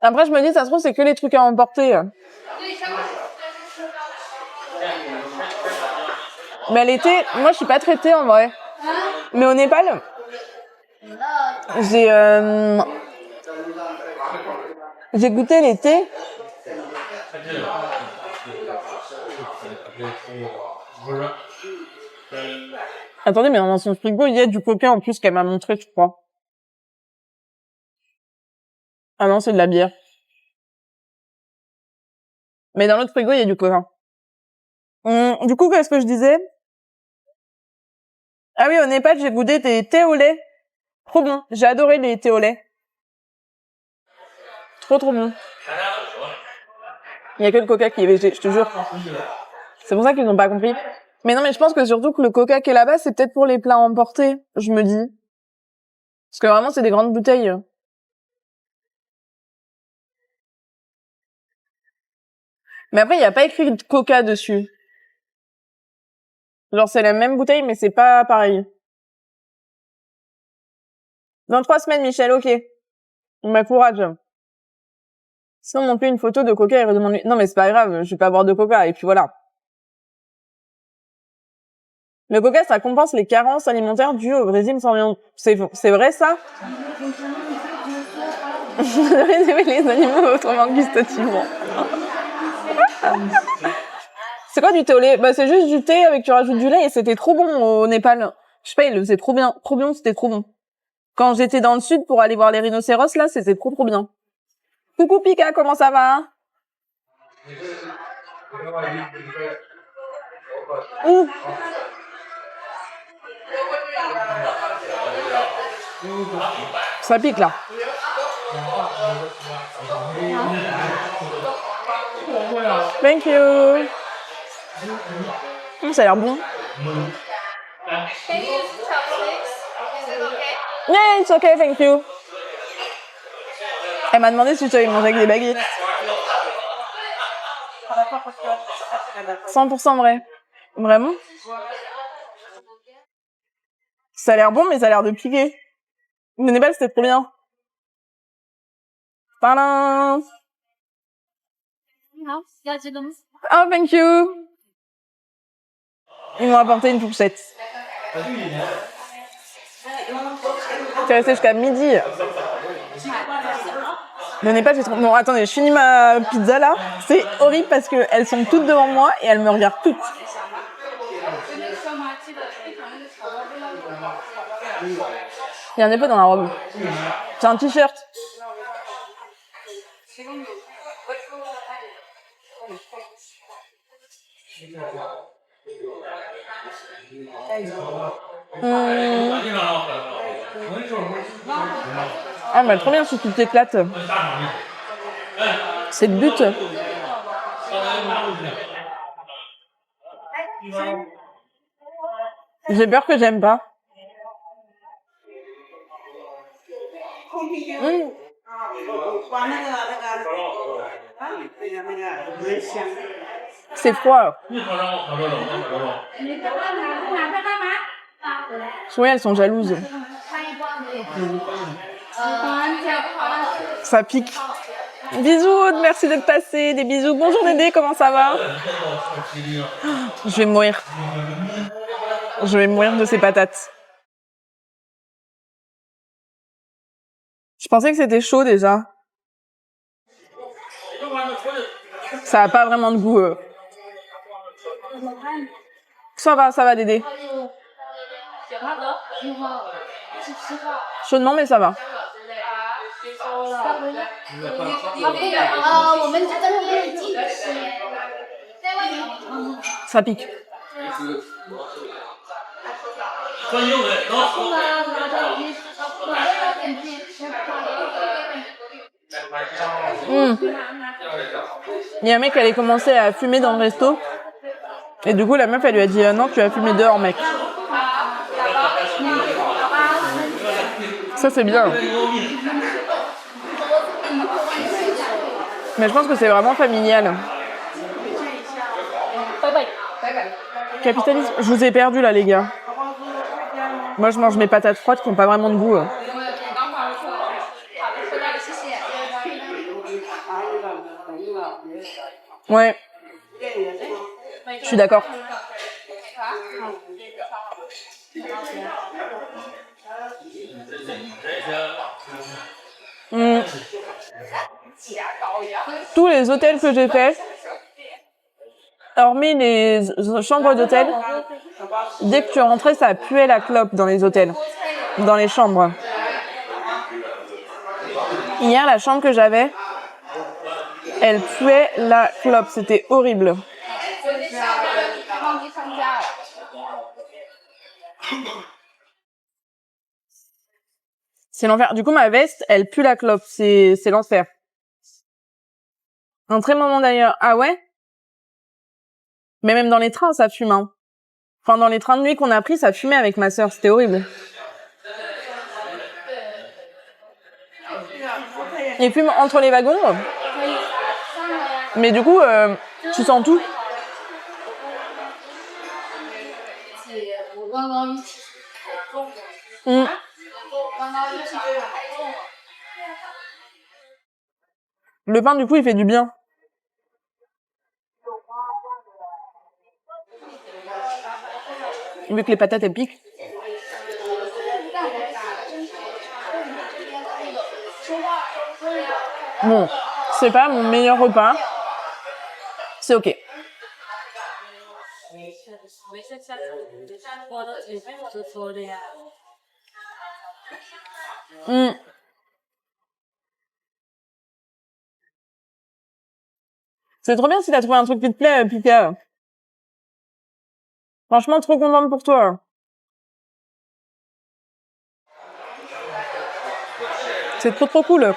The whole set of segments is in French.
Après, je me dis, ça se trouve, c'est que les trucs à emporter. Mais l'été, moi, je suis pas très thé, en vrai. Mais au Népal, j'ai goûté les thés. Attendez, mais dans son frigo, il y a du coca en plus qu'elle m'a montré, je crois. Ah non, c'est de la bière. Mais dans l'autre frigo, il y a du coca. Du coup, qu'est-ce que je disais? Ah oui, au Népal, j'ai goûté des thés au lait. Trop bon. J'ai adoré les thés au lait. Trop bon. Il y a que le coca qui est végé, je te jure. C'est pour ça qu'ils n'ont pas compris. Mais non, mais je pense que surtout que le coca qui est là-bas, c'est peut-être pour les plats emportés, je me dis. Parce que vraiment, c'est des grandes bouteilles. Mais après, il n'y a pas écrit de coca dessus. Genre, c'est la même bouteille, mais c'est pas pareil. Dans 3 semaines, Michel, ok. Ma courage. Sinon, non plus une photo de coca et redemande-lui. Non, mais c'est pas grave, je vais pas boire de coca, et puis voilà. Le coca, ça compense les carences alimentaires dues au régime sans viande. C'est vrai, ça? Les animaux autrement gustativement. C'est quoi du thé au lait? Bah, c'est juste du thé avec tu rajoutes du lait et c'était trop bon au Népal. Je sais pas, il le faisait trop bien. Trop bien, c'était trop bon. Quand j'étais dans le sud pour aller voir les rhinocéros, là, c'était trop bien. Coucou Pika, comment ça va? Ouh. Ça pique, là. Thank you. Ça a l'air bon. Yeah, it's okay, thank you. Elle m'a demandé si tu avais mangé avec des baguettes. 100% vrai. Vraiment? Ça a l'air bon, mais ça a l'air de piquer. Le Népal, c'était trop bien. Tadam! Oh, thank you. Ils m'ont apporté une fourchette. C'est resté jusqu'à midi. Le Népal, j'ai trop... Bon, attendez, je finis ma pizza là. C'est horrible parce que elles sont toutes devant moi et elles me regardent toutes. Il y a un dépôt dans la robe. C'est un t-shirt. Ah, mais trop bien si tu t'éclates. C'est le but. J'ai peur que j'aime pas. C'est froid. Oui, elles sont jalouses. Ça pique. Bisous, Aude, merci d'être passé. Des bisous. Bonjour Dédé, comment ça va? Je vais mourir. Je vais mourir de ces patates. Je pensais que c'était chaud déjà. Ça a pas vraiment de goût. Ça va Dédé. Chaudement, mais ça va. Ça pique. Il y a un mec qui allait commencer à fumer dans le resto. Et du coup, la meuf, elle lui a dit non, tu vas fumer dehors, mec. Ça, c'est bien. Mais je pense que c'est vraiment familial. Capitalisme. Je vous ai perdu là, les gars. Moi, je mange mes patates froides qui n'ont pas vraiment de goût. Ouais. Je suis d'accord. Mm. Tous les hôtels que j'ai faits, hormis les chambres d'hôtel, dès que tu rentrais, ça puait la clope dans les hôtels, dans les chambres. Hier, la chambre que j'avais, elle puait la clope. C'était horrible. C'est l'enfer. Du coup, ma veste, elle pue la clope. C'est l'enfer. Un très moment d'ailleurs. Ah ouais? Mais même dans les trains, ça fume, hein. Enfin, dans les trains de nuit qu'on a pris, ça fumait avec ma sœur. C'était horrible. Il fume entre les wagons. Mais du coup, tu sens tout. Mm. Le pain, du coup, il fait du bien. Vu que les patates, elles piquent. Bon, c'est pas mon meilleur repas. C'est ok. Mm. C'est trop bien si t'as trouvé un truc qui te plaît, Pika. Franchement, trop contente pour toi. C'est trop cool.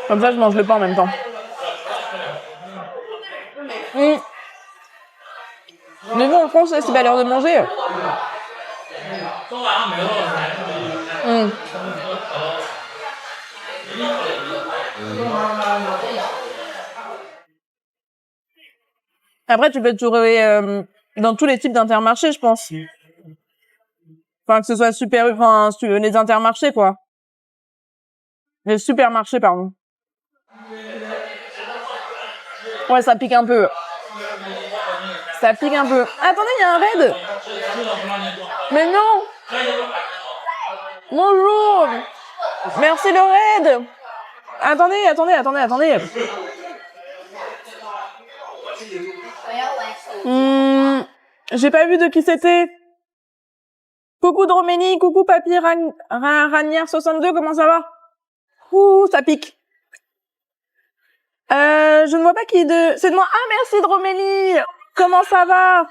Comme ça, je mange le pain en même temps. Mm. Mais bon, en France, c'est pas l'heure de manger. Mm. Après, tu peux te trouver dans tous les types d'intermarchés, je pense. Enfin, que ce soit les intermarchés, quoi. Les supermarchés, pardon. Ouais, ça pique un peu. Ça pique un peu. Attendez, il y a un raid. Mais non. Bonjour. Merci le raid. Attendez. J'ai pas vu de qui c'était. Coucou Droménie, coucou Papy Ranière 62, comment ça va? Ouh, ça pique. Je ne vois pas qui de... C'est de moi. Ah, merci Droménie. Comment ça va?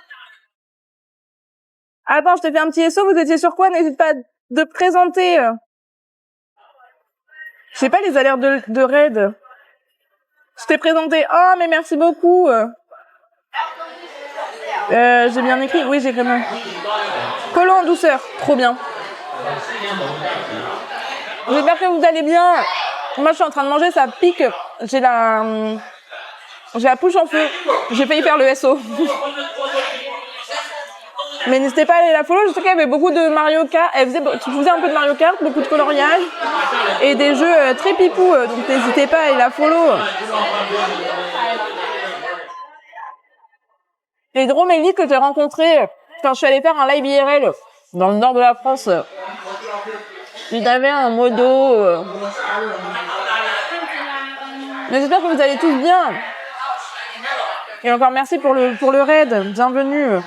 Attends, je t'ai fait un petit SO, vous étiez sur quoi? N'hésite pas de présenter. Je sais pas les alertes de raid. Je t'ai présenté. Oh, mais merci beaucoup. J'ai bien écrit. Oui, j'ai écrit bien. Colon en douceur. Trop bien. J'espère que vous allez bien. Moi, je suis en train de manger, ça pique. J'ai la bouche en feu. J'ai failli faire le SO. Mais n'hésitez pas à aller la follow. Je sais qu'il y avait beaucoup de Mario Kart. Tu faisais un peu de Mario Kart, beaucoup de coloriage et des jeux très pipou. Donc n'hésitez pas à aller la follow. Les Dromélie que j'ai rencontrés quand je suis allée faire un live IRL dans le nord de la France. Ils avaient un modo. Mais j'espère que vous allez tous bien. Et encore merci pour le raid. Bienvenue.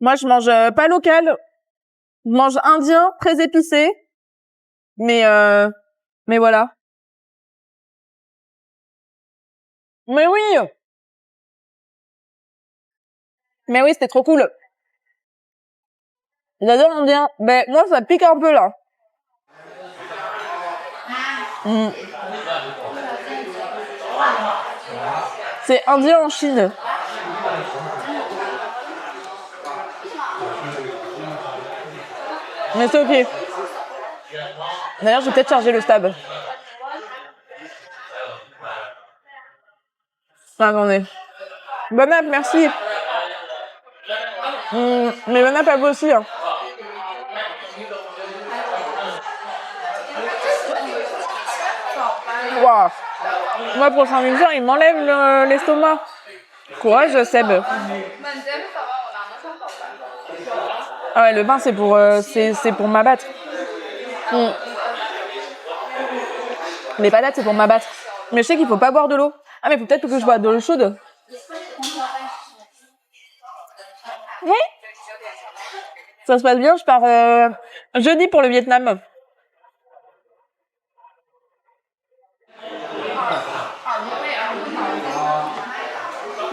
Moi, je mange pas local. Je mange indien, très épicé. Mais voilà. Mais oui. Mais oui, c'était trop cool. J'adore l'indien. Ben, moi, ça pique un peu, là. Mm. C'est indien en Chine. Mais c'est ok. D'ailleurs, je vais peut-être charger le stab. Attendez. Bonne app, merci. Mais bonne app à vous aussi. Hein. Waouh. Moi, prochain mixeur, il m'enlève l'estomac. Courage, Seb. Ah ouais, le vin, c'est pour m'abattre. Les patates, c'est pour m'abattre. Mais je sais qu'il faut pas boire de l'eau. Ah, mais faut peut-être que je bois de l'eau chaude. Oui. Ça se passe bien, je pars jeudi pour le Vietnam.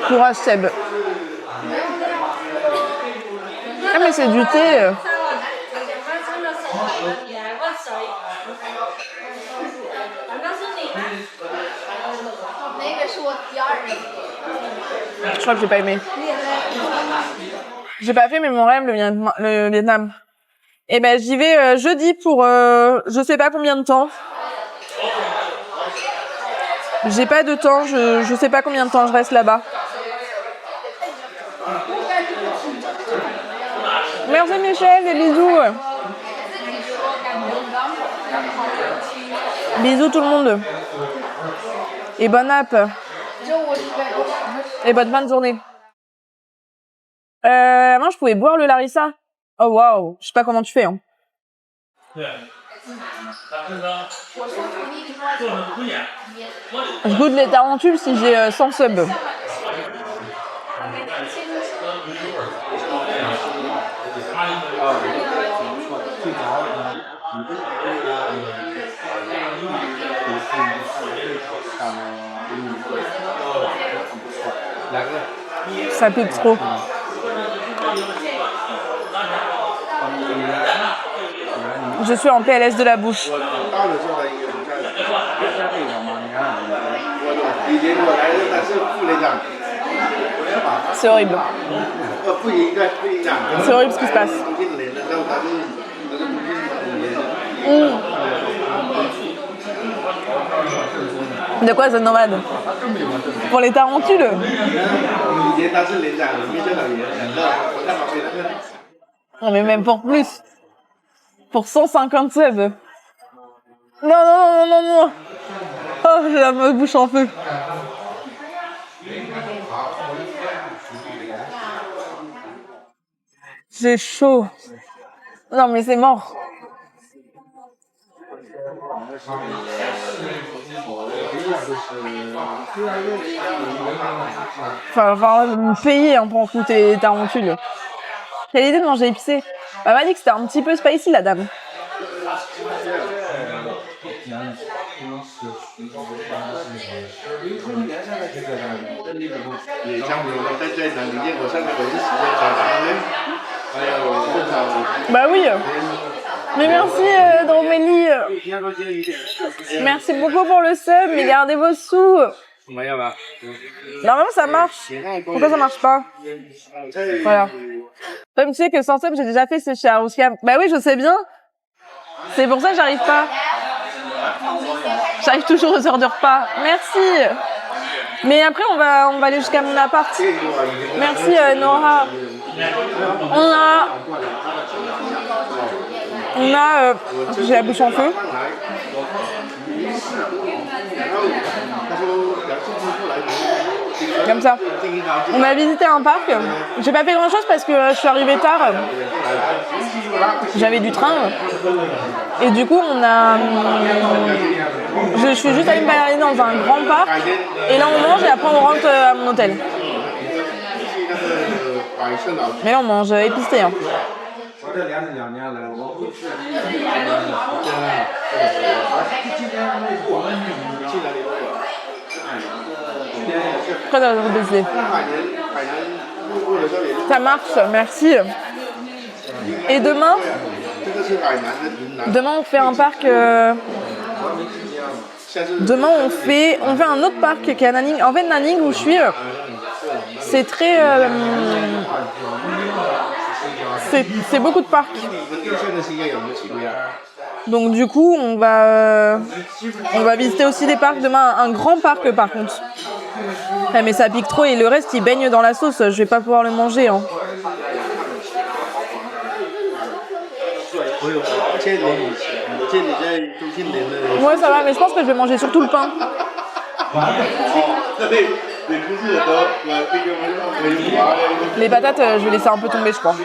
Courage, Seb. Ah, mais c'est du thé. Je crois que j'ai pas aimé. J'ai pas fait, mais mon rêve, le Vietnam. Et ben, j'y vais jeudi pour je sais pas combien de temps. J'ai pas de temps, je sais pas combien de temps je reste là-bas. Merci Michel, et bisous. Bisous tout le monde. Et bonne app. Et bonne fin de journée. Moi, je pouvais boire le Larissa. Oh waouh, je sais pas comment tu fais. Hein. Je goûte les tarentules si j'ai 100 subs. Ça pique trop. Je suis en PLS de la bouche. C'est horrible. C'est horrible ce qui se passe. De quoi ça nomade? Pour les tarentules. Non mais même pour plus. Pour 150 subs. Non, non, non, non, non. Oh, j'ai la bouche en feu. J'ai chaud. Non mais c'est mort. Enfin, me payer hein, pour goûter tarentules. J'ai l'idée de manger épicé. Elle m'a dit que c'était un petit peu spicy, la dame. Bah oui. Mais merci Dromélie. Merci beaucoup pour le sub, mais gardez vos sous. Normalement ça marche. Pourquoi ça marche pas? Voilà. Toi, tu sais que sans sub, j'ai déjà fait sécher à Rouskam. Bah oui, je sais bien. C'est pour ça que j'arrive pas. J'arrive toujours aux heures de repas. Merci. Mais après, on va aller jusqu'à mon appart. Merci Nora. J'ai la bouche en feu. Comme ça. On a visité un parc. J'ai pas fait grand chose parce que je suis arrivée tard. J'avais du train. Et du coup, je suis juste allée me balader dans un grand parc. Et là, on mange et après, on rentre à mon hôtel. Mais là, on mange épicé. Hein. Très décidé. Ça marche, merci. Et demain on fait un parc. Demain on fait un autre parc qui est à Nanning. En fait, Nanning où je suis, c'est très. C'est beaucoup de parcs. Donc du coup, on va visiter aussi des parcs demain, un grand parc par contre. Ah, mais ça pique trop et le reste il baigne dans la sauce, je vais pas pouvoir le manger. Hein. Ouais, ça va, mais je pense que je vais manger surtout le pain. Les patates, je vais laisser un peu tomber, je crois.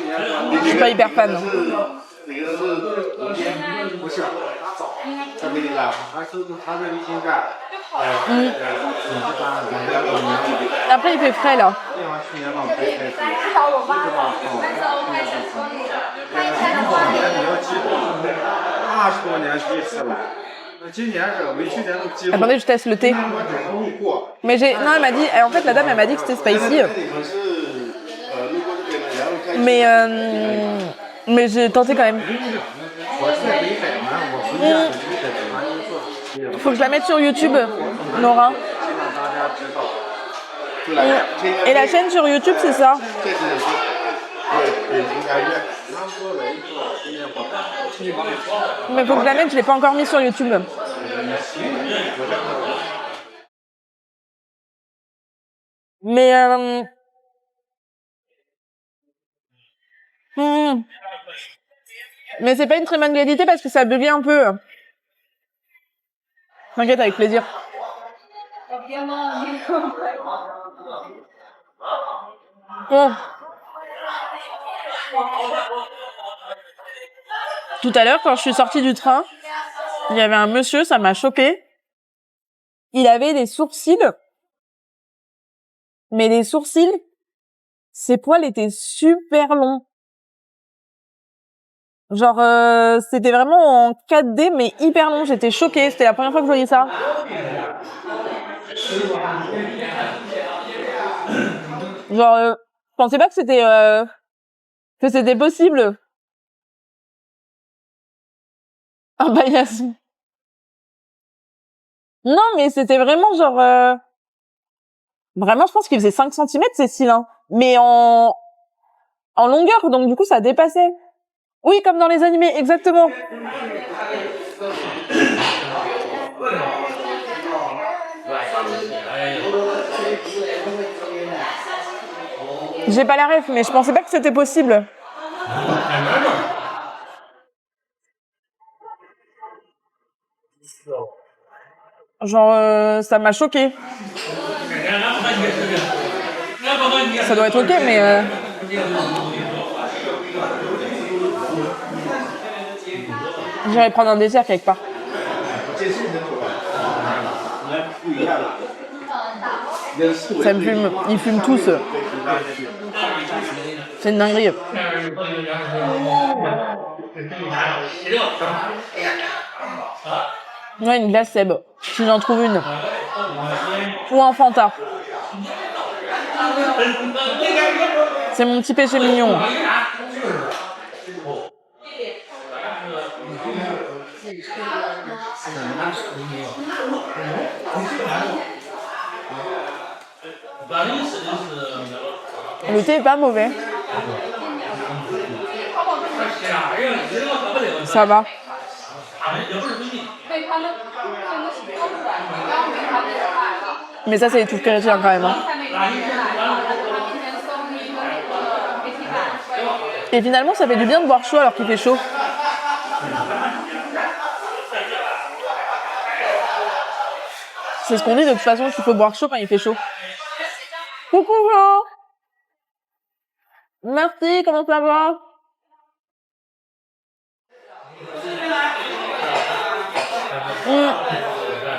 Je suis pas hyper fan. Après, il fait frais là. Attendez, je teste le thé. Mais non, elle m'a dit. En fait, la dame, elle m'a dit que c'était spicy. Mais j'ai tenté quand même. Faut que je la mette sur YouTube, Nora. Et la chaîne sur YouTube, c'est ça. Mais faut que je la mette, je l'ai pas encore mis sur YouTube. Mais mais c'est pas une très bonne qualité parce que ça buguait un peu. T'inquiète, avec plaisir. Bon. Tout à l'heure, quand je suis sortie du train, il y avait un monsieur, ça m'a choqué. Il avait des sourcils. Mais les sourcils, ses poils étaient super longs. Genre, c'était vraiment en 4D, mais hyper long. J'étais choquée. C'était la première fois que je voyais ça. Genre, je pensais pas que c'était possible. Ah bah, non, mais c'était vraiment genre... Vraiment, je pense qu'il faisait 5 cm, ces cils, hein. Mais en longueur, donc du coup, ça dépassait. Oui, comme dans les animés, exactement. J'ai pas la ref, mais je pensais pas que c'était possible. Genre, ça m'a choqué. Ça doit être ok, mais... J'irai prendre un dessert quelque part. Ça me fume. Ils fument tous. C'est une dinguerie. Ouais, une glace Seb. Si j'en trouve une. Ou un Fanta. C'est mon petit péché mignon. Le thé est pas mauvais. Ça va. Mais ça, c'est les trucs chrétiens quand même. Hein. Et finalement, ça fait du bien de boire chaud alors qu'il fait chaud. C'est ce qu'on dit de toute façon, qu'il faut boire chaud quand il fait chaud. Coucou Jean. Merci, comment ça va?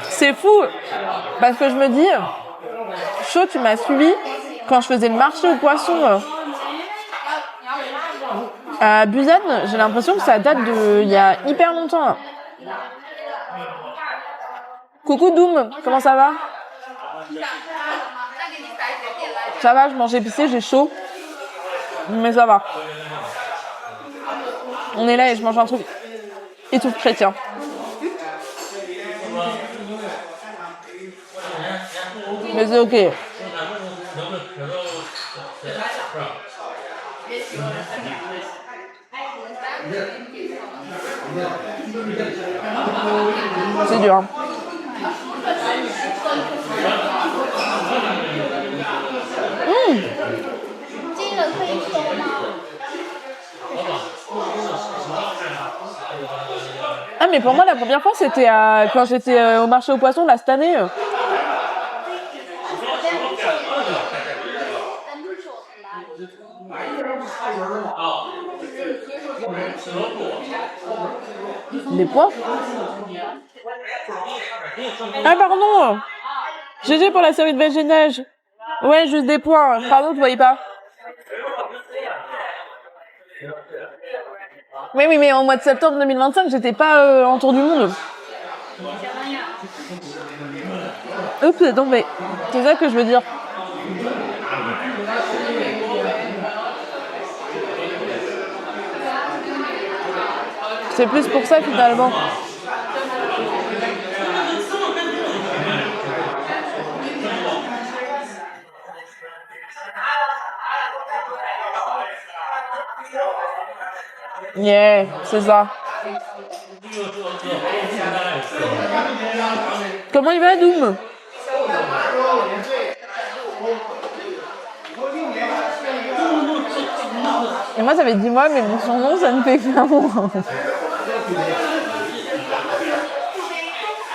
C'est fou, parce que je me dis, chaud, tu m'as suivi quand je faisais le marché aux poissons à Busan. J'ai l'impression que ça date il y a hyper longtemps. Coucou Doom, comment ça va? Ça va, je mange épicé, j'ai chaud. Mais ça va. On est là et je mange un truc et tout chrétien. Mais c'est ok. C'est dur. Hein. Ah mais pour moi la première fois c'était quand j'étais au marché aux poissons là cette année. Des points. Ah pardon. GG pour la série de végénage. Ouais, juste des points. Pardon, tu voyais pas. Oui, mais en mois de septembre 2025, j'étais pas en tour du monde. Oups, c'est tombé. C'est ça que je veux dire. C'est plus pour ça finalement. Yeah, c'est ça. Comment il va, Doom? Et moi, ça fait 10 mois, mais mon surnom, ça ne fait qu'un mois.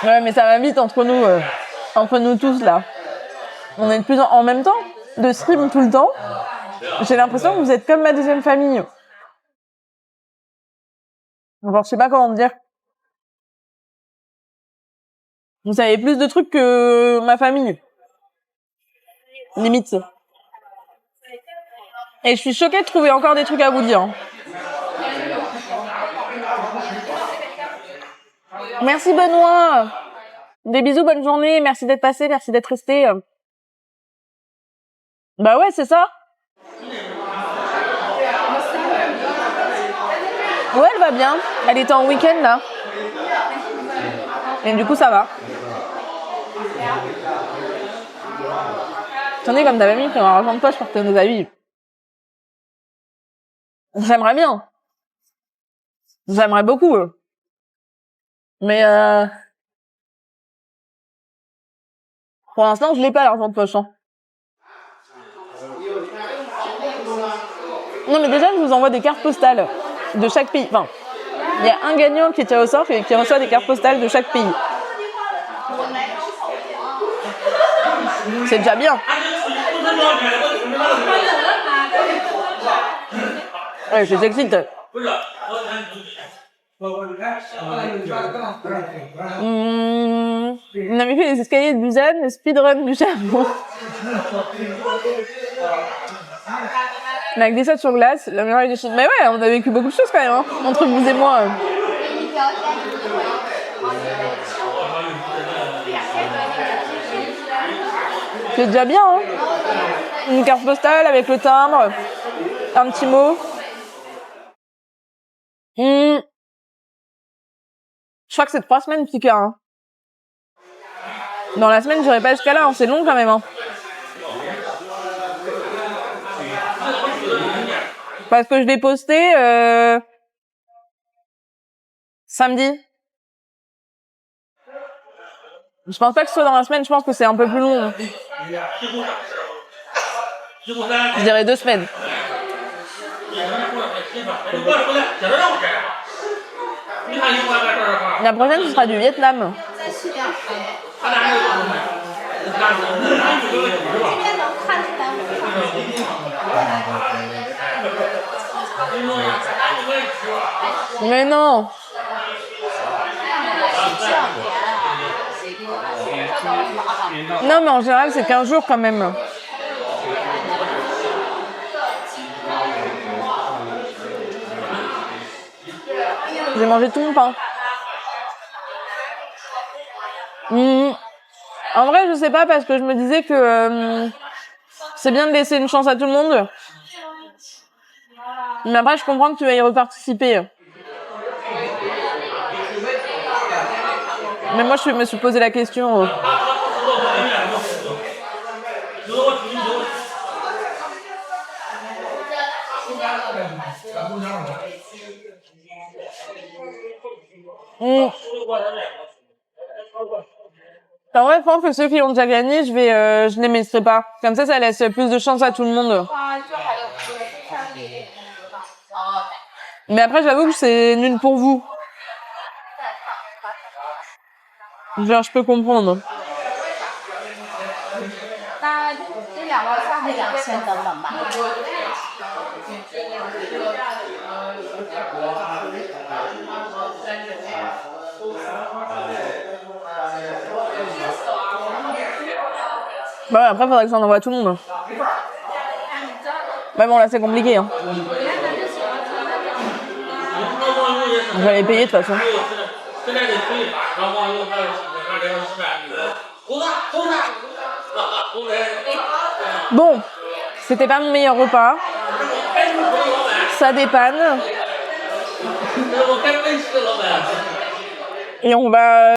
Ouais, mais ça va vite entre nous tous, là. On est de plus en même temps, de stream tout le temps. J'ai l'impression que vous êtes comme ma deuxième famille. Enfin, je sais pas comment dire. Vous savez plus de trucs que ma famille. Limite. Et je suis choquée de trouver encore des trucs à vous dire. Merci Benoît. Des bisous, bonne journée. Merci d'être passé, merci d'être resté. Bah ouais, c'est ça. Ouais, elle va bien. Elle était en week-end là. Et du coup, ça va. Attendez, comme t'avais mis, qu'on argent de poche pour que nos avis. J'aimerais bien. J'aimerais beaucoup. Mais pour l'instant, je l'ai pas l'argent de poche. Hein. Non, mais déjà, je vous envoie des cartes postales de chaque pays. Enfin, il y a un gagnant qui est tiré au sort et qui reçoit des cartes postales de chaque pays. C'est déjà bien. Ouais, je t'excite. On avait fait les escaliers de Busan, le speedrun du Japon. La glissade sur glace, la meilleure des choses. Mais ouais, on a vécu beaucoup de choses quand même, hein, entre vous et moi. C'est déjà bien, hein. Une carte postale avec le timbre, un petit mot. Je crois que c'est 3 semaines, Pika. Hein. Dans la semaine, j'irai pas jusqu'à là, hein. C'est long quand même. Hein. Parce que je l'ai posté samedi. Je pense pas que ce soit dans la semaine, je pense que c'est un peu plus long. Je dirais 2 semaines. La prochaine, ce sera du Vietnam. Mais non. Non, mais en général, c'est 15 jours quand même. J'ai mangé tout mon pain. En vrai, je sais pas, parce que je me disais que c'est bien de laisser une chance à tout le monde. Mais après, je comprends que tu vas y reparticiper. Mais moi, je me suis posé la question. En vrai, je pense que ceux qui ont déjà gagné, je les mettrai pas. Comme ça laisse plus de chance à tout le monde. Mais après, j'avoue que c'est nul pour vous. Genre, je peux comprendre. 那这两道菜是2000等等吧。Bah ouais, après, faudrait que j'en envoie à tout le monde. Bah bon, là, c'est compliqué. Hein. Je vais les payer de toute façon. Bon, c'était pas mon meilleur repas. Ça dépanne. Et on va